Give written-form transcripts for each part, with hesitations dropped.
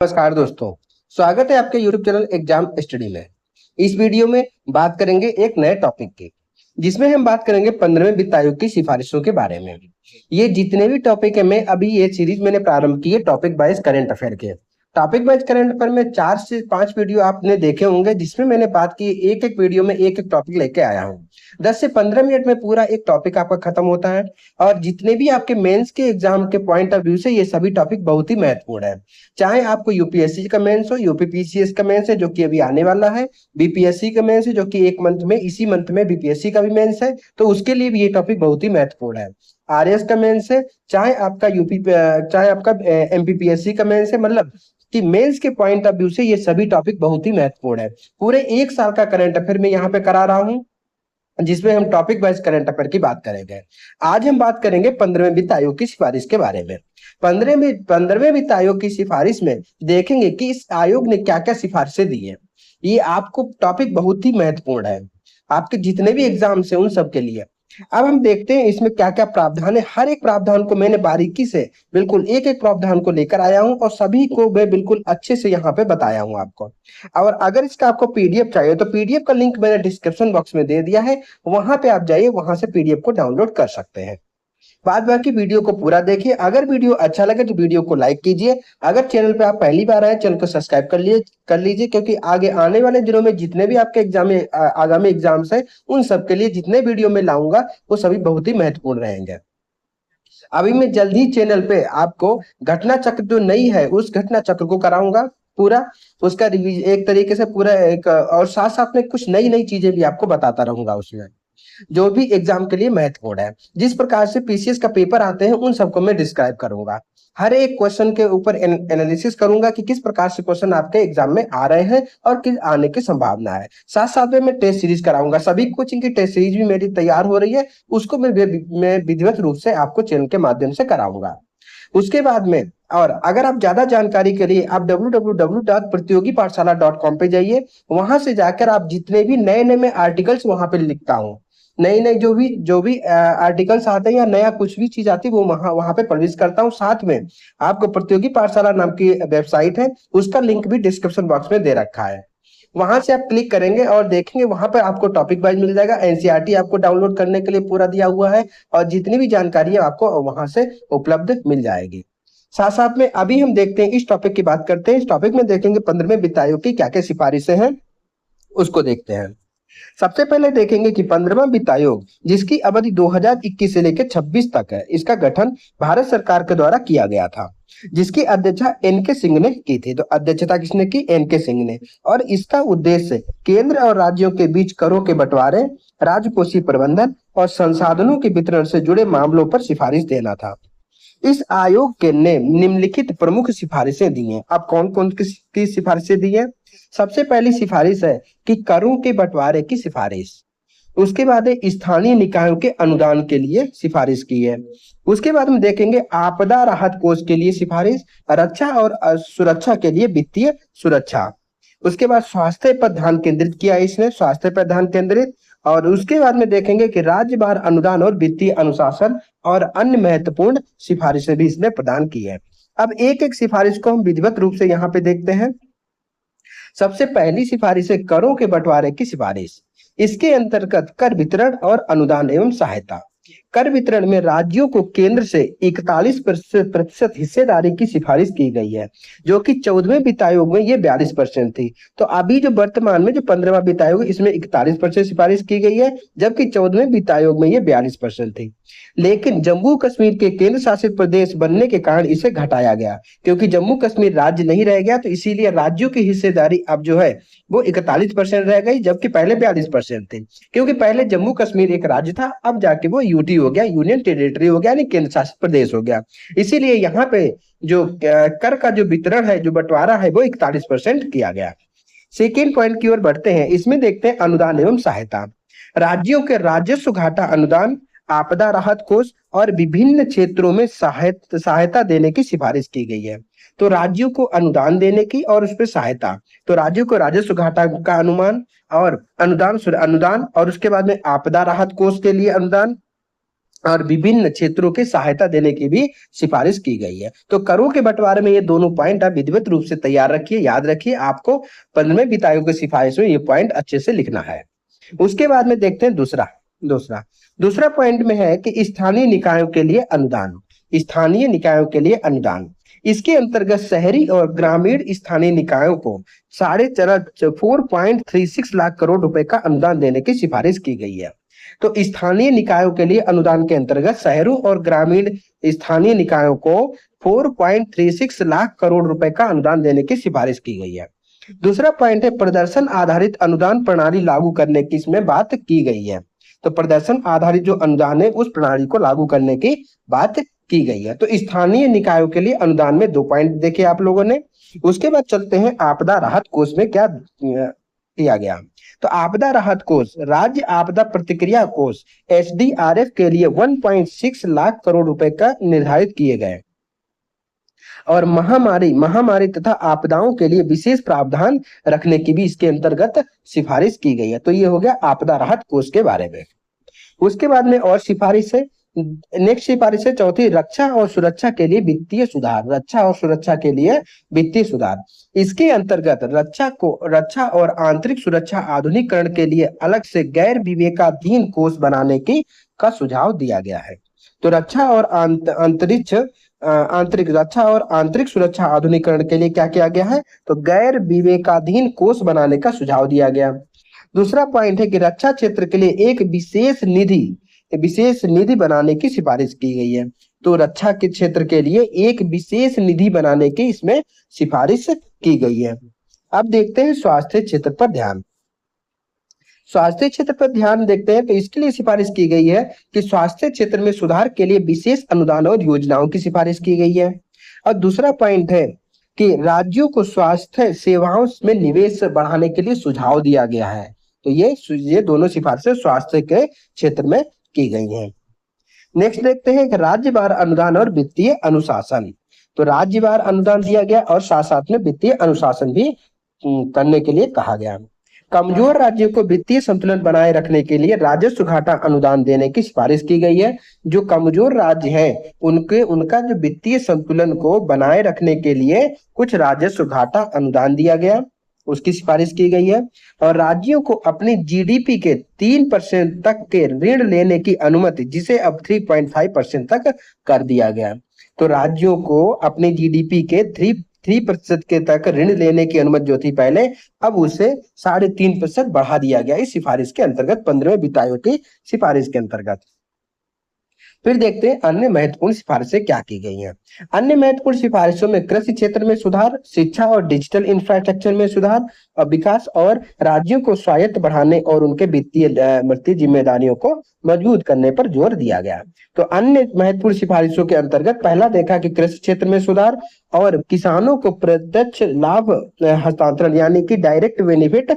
नमस्कार दोस्तों। स्वागत है आपके YouTube चैनल एग्जाम स्टडी में। इस वीडियो में बात करेंगे एक नए टॉपिक की, जिसमें हम बात करेंगे 15वें वित्त आयोग की सिफारिशों के बारे में। ये जितने भी टॉपिक है, मैं अभी ये सीरीज मैंने प्रारंभ की है टॉपिक वाइज करंट अफेयर के। टॉपिक वाइज करंट अफेयर में 4 से 5 वीडियो आपने देखे होंगे, जिसमें मैंने बात की एक एक वीडियो में एक एक टॉपिक लेके आया हूँ। 10 से 15 मिनट में पूरा एक टॉपिक आपका खत्म होता है। और जितने भी आपके मेंस के एग्जाम के पॉइंट ऑफ व्यू से ये सभी टॉपिक बहुत ही महत्वपूर्ण है। चाहे आपको यूपीएससी का मेंस हो, यूपीपीसीएस का मेंस है जो कि अभी आने वाला है, बीपीएससी का मेंस है जो कि एक मंथ में, इसी मंथ में बीपीएससी का भी मेंस है, तो उसके लिए भी ये टॉपिक बहुत ही महत्वपूर्ण है। आरएस का मेंस है, चाहे आपका एमपीपीएससी का मेंस है, मतलब कि मेंस के पॉइंट ऑफ व्यू से ये सभी टॉपिक बहुत ही महत्वपूर्ण है। पूरे एक साल का करंट अफेयर में यहाँ पे करा रहा हूँ, जिसमें हम टॉपिक वाइज करंट अफेयर की बात करेंगे। आज हम बात करेंगे 15वें वित्त आयोग की सिफारिश के बारे में। 15वें वित्त आयोग की सिफारिश में देखेंगे कि इस आयोग ने क्या क्या सिफारिशें दी है। ये आपको टॉपिक बहुत ही महत्वपूर्ण है, आपके जितने भी एग्जाम्स हैं उन सब के लिए। अब हम देखते हैं इसमें क्या क्या प्रावधान है। हर एक प्रावधान को मैंने बारीकी से, बिल्कुल एक एक प्रावधान को लेकर आया हूं और सभी को मैं बिल्कुल अच्छे से यहाँ पे बताया हूं आपको। और अगर इसका आपको पीडीएफ चाहिए तो पीडीएफ का लिंक मैंने डिस्क्रिप्शन बॉक्स में दे दिया है, वहां पे आप जाइए, वहां से पीडीएफ को डाउनलोड कर सकते हैं। बाद बाकी वीडियो को पूरा देखिए। अगर वीडियो अच्छा लगे तो वीडियो को लाइक कीजिए। अगर चैनल पे आप पहली बार आए, चैनल को सब्सक्राइब कर लीजिए, क्योंकि आगे आने वाले दिनों में जितने भी आपके आगामी एग्जाम्स है, उन सब के लिए जितने वीडियो में लाऊंगा वो सभी बहुत ही महत्वपूर्ण रहेंगे। अभी मैं जल्द ही चैनल पे आपको घटना चक्र जो नई है उस घटना चक्र को कराऊंगा पूरा, उसका रिवीज एक तरीके से पूरा एक, और साथ साथ में कुछ नई नई चीजें भी आपको बताता रहूंगा उसमें, जो भी एग्जाम के लिए महत्वपूर्ण है। जिस प्रकार से पीसीएस का पेपर आते हैं उन सबको मैं डिस्क्राइब करूंगा। हर एक क्वेश्चन के ऊपर एनालिसिस करूंगा कि किस प्रकार से क्वेश्चन आपके एग्जाम में आ रहे हैं और किस आने की संभावना है। साथ साथ में मैं टेस्ट सीरीज कराऊंगा। सभी कोचिंग की टेस्ट सीरीज भी मेरी तैयार हो रही है, उसको मैं विधिवत रूप से आपको चैनल के माध्यम से कराऊंगा। उसके बाद में, और अगर आप ज्यादा जानकारी के लिए आप www.प्रतियोगीपाठशाला.com पे जाइए। वहां से जाकर आप जितने भी नए नए मैं आर्टिकल्स वहां पे लिखता हूँ, नए नए जो भी आर्टिकल्स आते हैं या नया कुछ भी चीज आती है वो वहां वहां पे पब्लिश करता हूँ। साथ में आपको प्रतियोगी पाठशाला नाम की वेबसाइट है, उसका लिंक भी डिस्क्रिप्शन बॉक्स में दे रखा है। वहां से आप क्लिक करेंगे और देखेंगे, वहां पर आपको टॉपिक वाइज मिल जाएगा। एनसीईआरटी आपको डाउनलोड करने के लिए पूरा दिया हुआ है, और जितनी भी जानकारी है आपको वहां से उपलब्ध मिल जाएगी। साथ साथ में अभी हम देखते हैं, इस टॉपिक की बात करते हैं। इस टॉपिक में देखेंगे 15वें वित्त आयोग की क्या क्या सिफारिशें हैं, उसको देखते हैं। सबसे पहले देखेंगे कि 15वां वित्त आयोग, जिसकी अवधि 2021 से लेकर 26 तक है, इसका गठन भारत सरकार के द्वारा किया गया था, जिसकी अध्यक्षता एनके सिंह ने की थी। तो अध्यक्षता किसने की? एनके सिंह ने। और इसका उद्देश्य केंद्र और राज्यों के बीच करों के बंटवारे, राजकोषीय प्रबंधन और संसाधनों के वितरण से जुड़े मामलों पर सिफारिश देना था। इस आयोग के ने निम्नलिखित प्रमुख सिफारिशें दी हैं। अब कौन कौन की सिफारिशें दी हैं? सबसे पहली सिफारिश है कि करों के बंटवारे की सिफारिश। उसके बाद है स्थानीय निकायों के अनुदान के लिए सिफारिश की है। उसके बाद हम देखेंगे आपदा राहत कोष के लिए सिफारिश, रक्षा और सुरक्षा के लिए वित्तीय सुरक्षा। उसके बाद स्वास्थ्य पर ध्यान केंद्रित किया इसने, स्वास्थ्य पर ध्यान केंद्रित। और उसके बाद में देखेंगे कि राज्य भार अनुदान और वित्तीय अनुशासन और अन्य महत्वपूर्ण सिफारिशें भी इसने प्रदान की है। अब एक एक सिफारिश को हम विधिवत रूप से यहाँ पे देखते हैं। सबसे पहली सिफारिश है करों के बंटवारे की सिफारिश। इसके अंतर्गत कर वितरण और अनुदान एवं सहायता। कर वितरण में राज्यों को केंद्र से 41% हिस्सेदारी की सिफारिश की गई है, जो कि 14वें वित्त आयोग में ये 42% थी। तो अभी जो वर्तमान में जो 15वां वित्त आयोग है, इसमें 41% सिफारिश की गई है, जबकि 14वें वित्त आयोग में ये 42% थी। लेकिन जम्मू कश्मीर के केंद्र शासित प्रदेश बनने के कारण इसे घटाया गया, क्योंकि जम्मू कश्मीर राज्य नहीं रह गया, तो इसीलिए राज्यों की हिस्सेदारी अब जो है वो 41% रह गई, जबकि पहले 42% थी। क्योंकि पहले जम्मू कश्मीर एक राज्य था, अब जाके वो यूटी हो गया, यूनियन टेरिटरी हो गया, यानी केंद्र शासित प्रदेश हो गया। इसीलिए यहाँ पे जो कर का जो वितरण है, जो बंटवारा है, वो 41% किया गया। सेकेंड पॉइंट की ओर बढ़ते हैं। इसमें देखते हैं अनुदान एवं सहायता। राज्यों के राजस्व घाटा अनुदान, आपदा राहत कोष और विभिन्न क्षेत्रों में सहायता देने की सिफारिश की गई है। तो राज्यों को अनुदान देने की और उस पर सहायता, तो राज्यों को राजस्व घाटा का अनुमान और अनुदान और उसके बाद में आपदा राहत कोष के लिए अनुदान, और विभिन्न क्षेत्रों के सहायता देने की भी सिफारिश की गई है। तो करों के बंटवारे में ये दोनों पॉइंट आप विधिवत रूप से तैयार रखिए, याद रखिए, आपको 15वें वित्त आयोग की सिफारिश में ये पॉइंट अच्छे से लिखना है। उसके बाद में देखते हैं दूसरा दूसरा दूसरा पॉइंट में है कि स्थानीय निकायों के लिए अनुदान। स्थानीय निकायों के लिए अनुदान, इसके अंतर्गत शहरी और ग्रामीण स्थानीय निकायों को 4.36 लाख करोड़ रुपए का अनुदान देने की सिफारिश की गई है। तो स्थानीय निकायों के लिए अनुदान के अंतर्गत शहरों और ग्रामीण स्थानीय निकायों को 4.36 लाख करोड़ रुपए का अनुदान देने की सिफारिश की गई है। दूसरा पॉइंट है प्रदर्शन आधारित अनुदान प्रणाली लागू करने की इसमें बात की गई है। तो प्रदर्शन आधारित जो अनुदान है उस प्रणाली को लागू करने की बात की गई है। तो स्थानीय निकायों के लिए अनुदान में 2 पॉइंट देखे आप लोगों ने। उसके बाद चलते हैं आपदा राहत कोष में क्या किया गया। तो आपदा राहत कोष, राज्य आपदा प्रतिक्रिया कोष SDRF के लिए 1.6 लाख करोड़ रुपए का निर्धारित किए गए और महामारी तथा आपदाओं के लिए विशेष प्रावधान रखने की भी इसके अंतर्गत सिफारिश की गई है। तो ये हो गया आपदा राहत कोष के बारे में। उसके बाद में और सिफारिश है, नेक्स्ट सिफारिश है चौथी, रक्षा और सुरक्षा के लिए वित्तीय सुधार। रक्षा और सुरक्षा के लिए वित्तीय सुधार, इसके अंतर्गत रक्षा और आंतरिक सुरक्षा आधुनिकीकरण के लिए अलग से गैर विवेकाधीन कोष बनाने की का सुझाव दिया गया है। तो रक्षा और आंतरिक सुरक्षा आधुनिकीकरण के लिए क्या किया गया है, तो गैर विवेकाधीन कोष बनाने का सुझाव दिया गया। दूसरा पॉइंट है कि रक्षा क्षेत्र के लिए एक विशेष निधि बनाने की सिफारिश की गई है। तो रक्षा के क्षेत्र के लिए एक विशेष निधि बनाने की इसमें सिफारिश की गई है। अब देखते हैं स्वास्थ्य क्षेत्र पर ध्यान। स्वास्थ्य क्षेत्र पर ध्यान देखते हैं तो इसके लिए सिफारिश की गई है कि स्वास्थ्य क्षेत्र में सुधार के लिए विशेष अनुदान और योजनाओं की सिफारिश की गई है। और दूसरा पॉइंट है कि राज्यों को स्वास्थ्य सेवाओं में निवेश बढ़ाने के लिए सुझाव दिया गया है। तो ये दोनों सिफारिशें स्वास्थ्य के क्षेत्र में की गई हैं। नेक्स्ट देखते हैं राज्यवार अनुदान और वित्तीय अनुशासन। तो राज्यवार अनुदान दिया गया और साथ साथ में वित्तीय अनुशासन भी करने के लिए कहा गया। कमजोर राज्यों को वित्तीय संतुलन बनाए रखने के लिए राजस्व घाटा अनुदान देने की सिफारिश की गई है। जो कमजोर राज्य हैं उनका जो वित्तीय संतुलन को बनाए रखने के लिए कुछ राजस्व घाटा अनुदान दिया गया, उसकी सिफारिश की गई है। और राज्यों को अपनी GDP के 3% तक के ऋण लेने की अनुमति, जिसे अब 3.5% तक कर दिया गया। तो राज्यों को अपने GDP के 3% के तक ऋण लेने की अनुमति जो थी पहले, अब उसे 3.5% बढ़ा दिया गया इस सिफारिश के अंतर्गत, 15वें वित्त आयोग की सिफारिश के अंतर्गत। फिर देखते हैं अन्य महत्वपूर्ण सिफारिशें क्या की गई हैं। अन्य महत्वपूर्ण सिफारिशों में कृषि क्षेत्र में सुधार, शिक्षा और डिजिटल इंफ्रास्ट्रक्चर में सुधार और विकास, और राज्यों को स्वायत्त बढ़ाने और उनके वित्तीय जिम्मेदारियों को मजबूत करने पर जोर दिया गया। तो अन्य महत्वपूर्ण सिफारिशों के अंतर्गत पहला देखा कि कृषि क्षेत्र में सुधार और किसानों को प्रत्यक्ष लाभ हस्तांतरण यानी कि डायरेक्ट बेनिफिट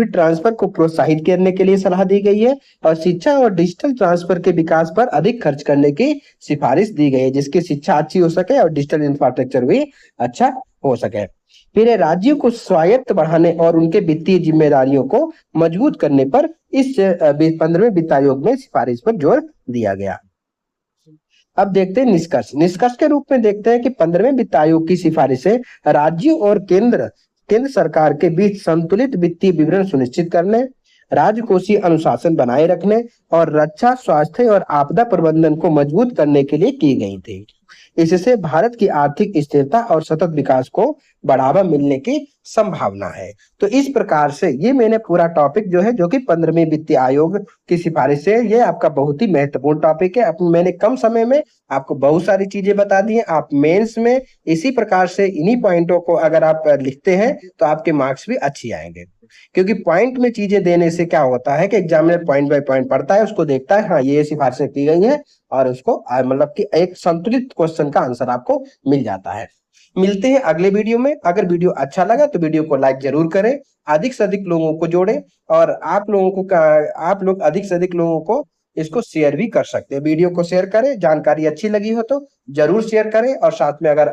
ट्रांसफर को प्रोत्साहित करने के लिए सलाह दी गई है। और शिक्षा और डिजिटल ट्रांसफर के विकास पर अधिक खर्च करने की सिफारिश दी गई है, जिसकी शिक्षा अच्छी हो सके और डिजिटल इंफ्रास्ट्रक्चर भी अच्छा हो सके। फिर राज्यों को स्वायत्त बढ़ाने और उनके वित्तीय जिम्मेदारियों को मजबूत करने पर इस 15वें वित्त आयोग में सिफारिश पर जोर दिया गया। अब देखते हैं निष्कर्ष के रूप में देखते हैं कि 15वें वित्त आयोग की सिफारिशें राज्यों और केंद्र सरकार के बीच संतुलित वित्तीय विवरण सुनिश्चित करने, राजकोषीय अनुशासन बनाए रखने और रक्षा, स्वास्थ्य और आपदा प्रबंधन को मजबूत करने के लिए की गई थी। इससे भारत की आर्थिक स्थिरता और सतत विकास को बढ़ावा मिलने की संभावना है। तो इस प्रकार से ये मैंने पूरा टॉपिक जो कि 15वें वित्तीय आयोग की सिफारिश है, ये आपका बहुत ही महत्वपूर्ण टॉपिक है। मैंने कम समय में आपको बहुत सारी चीजें बता दी हैं। आप मेंस में इसी प्रकार से इन्हीं पॉइंटों को अगर आप लिखते हैं तो आपके मार्क्स भी अच्छी आएंगे, क्योंकि पॉइंट में चीजें देने से क्या होता है कि एग्जामिनर पॉइंट बाय पॉइंट पढ़ता है, उसको देखता है, हाँ ये सिफारिशें की गई है, और उसको मतलब कि एक संतुलित क्वेश्चन का आंसर आपको मिल जाता है। मिलते हैं अगले वीडियो में। अगर वीडियो अच्छा लगा तो वीडियो को लाइक जरूर करें, अधिक से अधिक लोगों को जोड़ें, और आप लोग अधिक से अधिक लोगों को इसको शेयर भी कर सकते हैं। वीडियो को शेयर करें, जानकारी अच्छी लगी हो तो जरूर शेयर करें, और साथ में अगर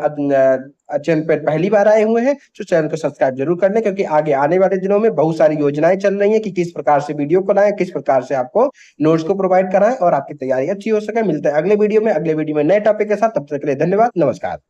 चैनल पर पहली बार आए हुए हैं तो चैनल को सब्सक्राइब जरूर कर लें, क्योंकि आगे आने वाले दिनों में बहुत सारी योजनाएं चल रही हैं कि किस प्रकार से वीडियो को लाएं, किस प्रकार से आपको नोट्स को प्रोवाइड कराएं और आपकी तैयारी अच्छी हो सके। मिलते हैं अगले वीडियो में नए टॉपिक के साथ। तब तक के लिए धन्यवाद, नमस्कार।